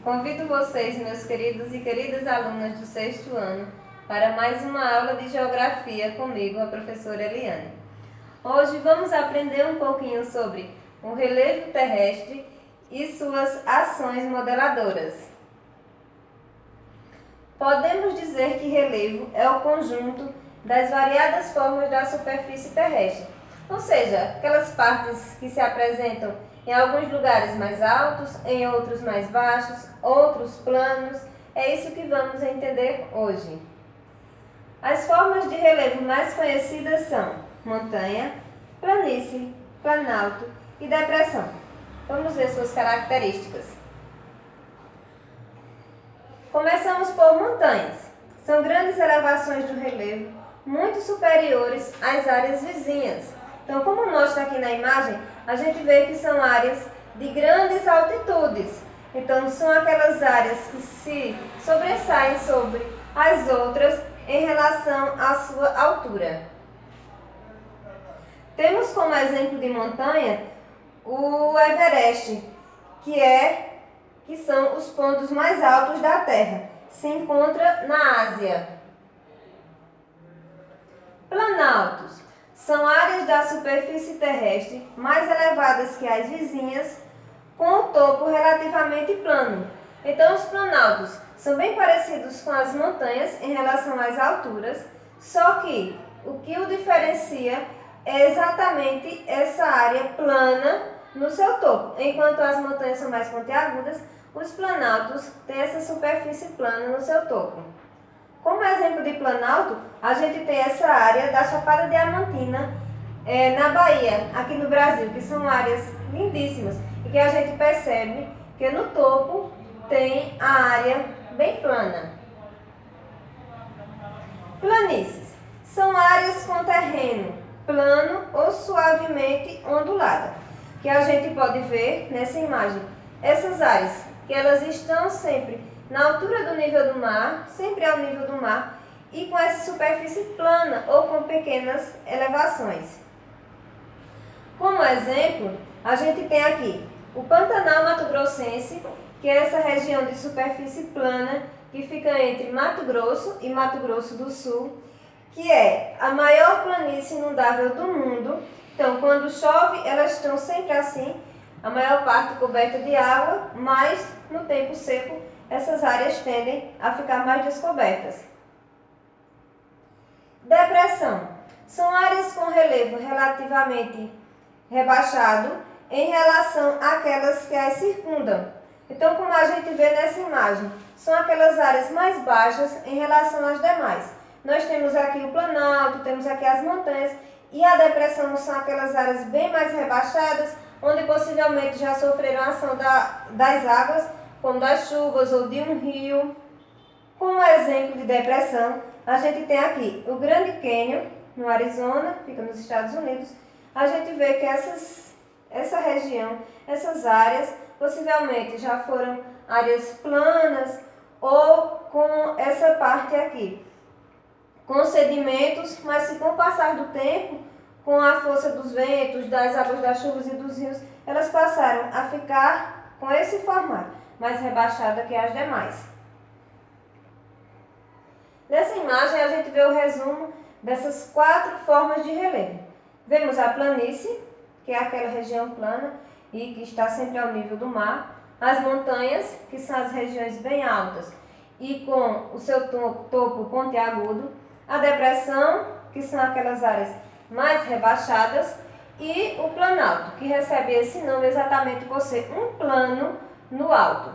Convido vocês, meus queridos e queridas alunas do 6º ano, para mais uma aula de Geografia comigo, a professora Eliane. Hoje vamos aprender um pouquinho sobre o relevo terrestre e suas ações modeladoras. Podemos dizer que relevo é o conjunto das variadas formas da superfície terrestre, ou seja, aquelas partes que se apresentam em alguns lugares mais altos, em outros mais baixos, outros planos. É isso que vamos entender hoje. As formas de relevo mais conhecidas são montanha, planície, planalto e depressão. Vamos ver suas características. Começamos por montanhas. São grandes elevações do relevo, muito superiores às áreas vizinhas. Então, como mostra aqui na imagem, a gente vê que são áreas de grandes altitudes. Então, são aquelas áreas que se sobressaem sobre as outras em relação à sua altura. Temos como exemplo de montanha o Everest, que são os pontos mais altos da Terra. Se encontra na Ásia. Planaltos são áreas da superfície terrestre mais elevadas que as vizinhas, com o topo relativamente plano. Então, os planaltos são bem parecidos com as montanhas em relação às alturas, só que o que o diferencia é exatamente essa área plana no seu topo. Enquanto as montanhas são mais pontiagudas, os planaltos têm essa superfície plana no seu topo. Como exemplo de planalto, a gente tem essa área da Chapada Diamantina, na Bahia, aqui no Brasil, que são áreas lindíssimas e que a gente percebe que no topo tem a área bem plana. Planícies são áreas com terreno plano ou suavemente ondulada, que a gente pode ver nessa imagem. Essas áreas que elas estão sempre na altura do nível do mar, sempre ao nível do mar, e com essa superfície plana ou com pequenas elevações. Como exemplo, a gente tem aqui o Pantanal Mato Grossense, que é essa região de superfície plana que fica entre Mato Grosso e Mato Grosso do Sul, que é a maior planície inundável do mundo. Então, quando chove, elas estão sempre assim, a maior parte coberta de água, mas no tempo seco, essas áreas tendem a ficar mais descobertas. Depressão são áreas com relevo relativamente rebaixado em relação àquelas que as circundam. Então, como a gente vê nessa imagem, são aquelas áreas mais baixas em relação às demais. Nós temos aqui o planalto, temos aqui as montanhas, e a depressão são aquelas áreas bem mais rebaixadas, onde possivelmente já sofreram a ação das águas, como das chuvas ou de um rio. Como exemplo de depressão, a gente tem aqui o Grande Canyon, no Arizona, fica nos Estados Unidos. A gente vê que essa região, essas áreas, possivelmente já foram áreas planas ou com essa parte aqui, com sedimentos, mas que com o passar do tempo, com a força dos ventos, das águas das chuvas e dos rios, elas passaram a ficar com esse formato, mais rebaixada que as demais. Nessa imagem a gente vê o resumo dessas 4 formas de relevo. Vemos a planície, que é aquela região plana e que está sempre ao nível do mar. As montanhas, que são as regiões bem altas e com o seu topo pontiagudo. A depressão, que são aquelas áreas mais rebaixadas. E o planalto, que recebe esse nome exatamente por ser um plano no alto.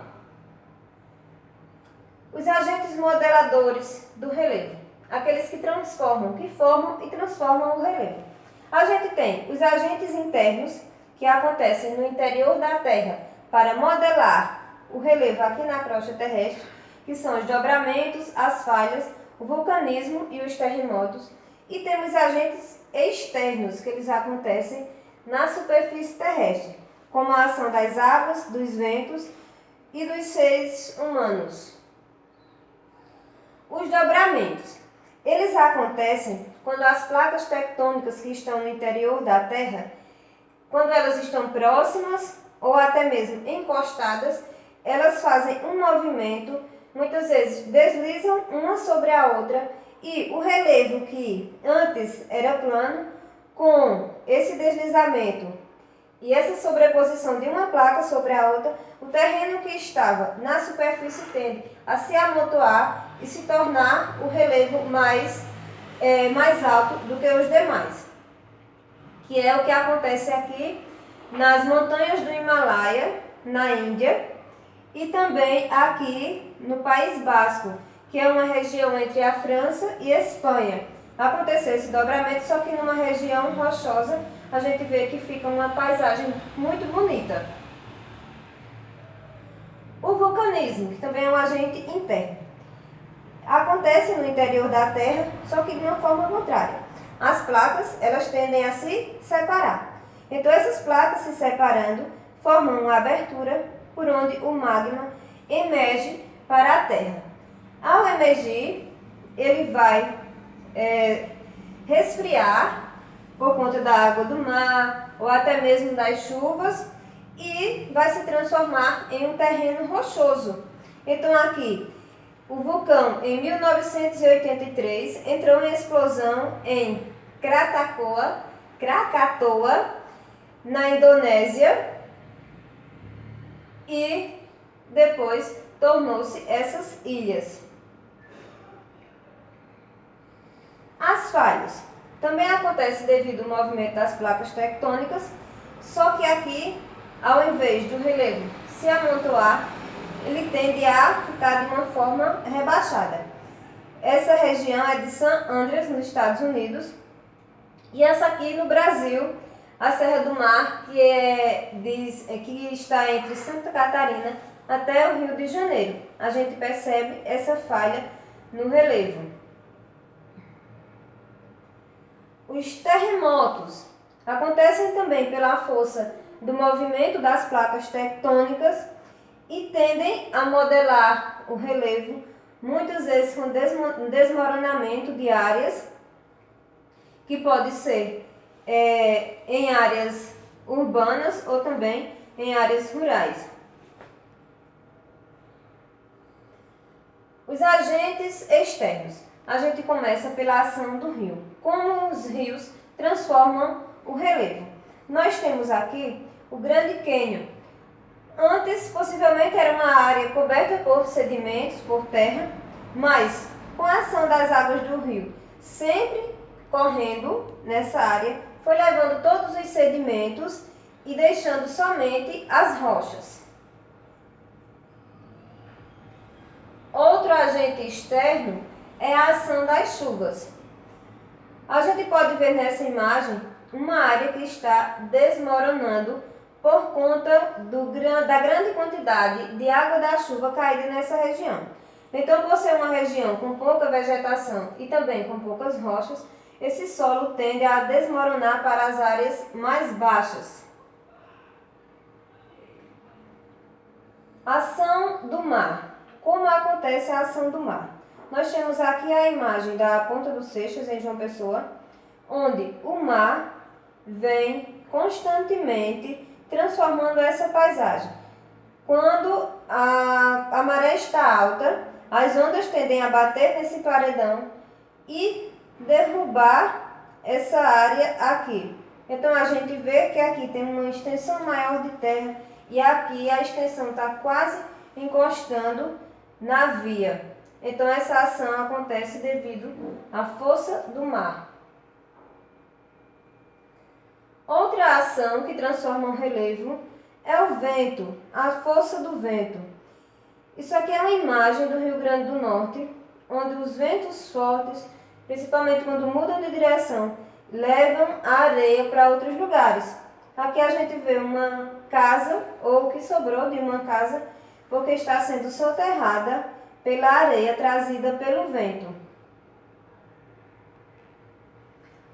Os agentes modeladores do relevo, aqueles que transformam, que formam e transformam o relevo. A gente tem os agentes internos, que acontecem no interior da Terra para modelar o relevo aqui na crosta terrestre, que são os dobramentos, as falhas, o vulcanismo e os terremotos. E temos agentes externos, que eles acontecem na superfície terrestre, como a ação das águas, dos ventos e dos seres humanos. Os dobramentos, eles acontecem quando as placas tectônicas que estão no interior da Terra, quando elas estão próximas ou até mesmo encostadas, elas fazem um movimento, muitas vezes deslizam uma sobre a outra, e o relevo que antes era plano, com esse deslizamento e essa sobreposição de uma placa sobre a outra, o terreno que estava na superfície tende a se amontoar e se tornar o relevo mais alto do que os demais, que é o que acontece aqui nas montanhas do Himalaia, na Índia, e também aqui no País Basco, que é uma região entre a França e a Espanha. Aconteceu esse dobramento, só que numa região rochosa, a gente vê que fica uma paisagem muito bonita. O vulcanismo, que também é um agente interno, acontece no interior da Terra, só que de uma forma contrária. As placas, elas tendem a se separar. Então, essas placas se separando, formam uma abertura por onde o magma emerge para a Terra. Ao emergir, ele vai resfriar por conta da água do mar ou até mesmo das chuvas e vai se transformar em um terreno rochoso. Então aqui, o vulcão em 1983 entrou em explosão em Krakatoa, na Indonésia, e depois tornou-se essas ilhas. As falhas também acontecem devido ao movimento das placas tectônicas, só que aqui, ao invés do relevo se amontoar, ele tende a ficar de uma forma rebaixada. Essa região é de San Andreas, nos Estados Unidos, e essa aqui no Brasil, a Serra do Mar, que está entre Santa Catarina até o Rio de Janeiro. A gente percebe essa falha no relevo. Os terremotos acontecem também pela força do movimento das placas tectônicas e tendem a modelar o relevo, muitas vezes com desmoronamento de áreas, que pode ser em áreas urbanas ou também em áreas rurais. Os agentes externos. A gente começa pela ação do rio. Como os rios transformam o relevo. Nós temos aqui o Grande Cânion. Antes, possivelmente, era uma área coberta por sedimentos, por terra, mas com a ação das águas do rio sempre correndo nessa área, foi levando todos os sedimentos e deixando somente as rochas. Outro agente externo é a ação das chuvas. A gente pode ver nessa imagem uma área que está desmoronando por conta da grande quantidade de água da chuva caída nessa região. Então, por ser uma região com pouca vegetação e também com poucas rochas, esse solo tende a desmoronar para as áreas mais baixas. Ação do mar. Como acontece a ação do mar? Nós temos aqui a imagem da Ponta dos Seixas, em João Pessoa, onde o mar vem constantemente transformando essa paisagem. Quando a maré está alta, as ondas tendem a bater nesse paredão e derrubar essa área aqui. Então a gente vê que aqui tem uma extensão maior de terra e aqui a extensão está quase encostando na via. Então essa ação acontece devido à força do mar. Outra ação que transforma o relevo é o vento, a força do vento. Isso aqui é uma imagem do Rio Grande do Norte, onde os ventos fortes, principalmente quando mudam de direção, levam a areia para outros lugares. Aqui a gente vê uma casa, ou o que sobrou de uma casa, porque está sendo soterrada pela areia trazida pelo vento.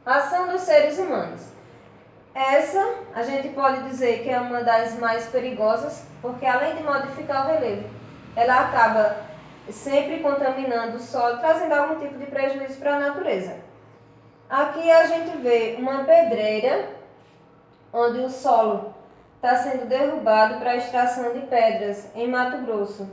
Ação dos seres humanos. Essa a gente pode dizer que é uma das mais perigosas, porque além de modificar o relevo, ela acaba sempre contaminando o solo, trazendo algum tipo de prejuízo para a natureza. Aqui a gente vê uma pedreira, onde o solo está sendo derrubado para a extração de pedras em Mato Grosso.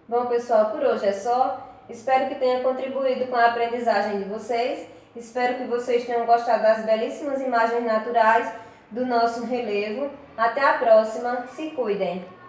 Bom, pessoal, por hoje é só. Espero que tenha contribuído com a aprendizagem de vocês. Espero que vocês tenham gostado das belíssimas imagens naturais do nosso relevo. Até a próxima. Se cuidem!